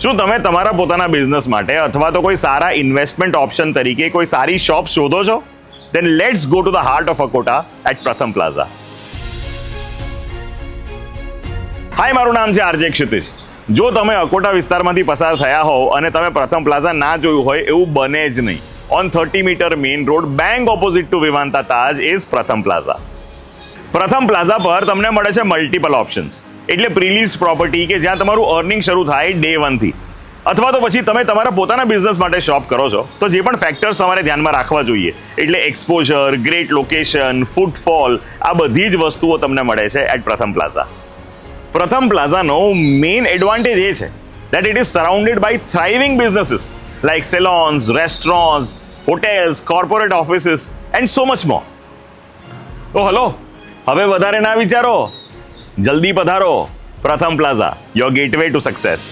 શું તમે તમારા પોતાના બિઝનેસ માટે અથવા તો કોઈ સારા ઇન્વેસ્ટમેન્ટ ઓપ્શન તરીકે કોઈ સારી શોપ શોધો છો? Then let's go to the heart of Akota at Pratham Plaza. હાય, મારું નામ છે આરજે ક્ષિતિજ. જો તમે અકોટા વિસ્તારમાંથી પસાર થયા હોવ અને તમે પ્રથમ પ્લાઝા ના જોયું હોય એવું બને જ નહીં. On 30 metre main road bank opposite to Vivanta Taj is Pratham Plaza. Pratham Plaza પર તમને મળે છે મલ્ટિપલ ઓપ્શન્સ, એટલે પ્રીલીઝડ પ્રોપર્ટી કે જ્યાં તમારું અર્નિંગ શરૂ થાય ડે 1 થી. અથવા તો પછી તમે તમારા પોતાના બિઝનેસ માટે શોપ કરો છો તો જે પણ ફેક્ટર્સ તમારે ધ્યાનમાં રાખવા જોઈએ, એટલે એક્સપોઝર, ગ્રેટ લોકેશન, ફૂટફોલ, આ બધી જ વસ્તુઓ તમને મળે છે એટ પ્રથમ પ્લાઝા. પ્રથમ પ્લાઝાનો મેઇન એડવાન્ટેજ એ છે that it is surrounded by thriving businesses like salons, restaurants, hotels, corporate offices and so much more. તો હલો, હવે વધારે ના વિચારો, જલ્દી પધારો. પ્રથમ plaza, your gateway to success.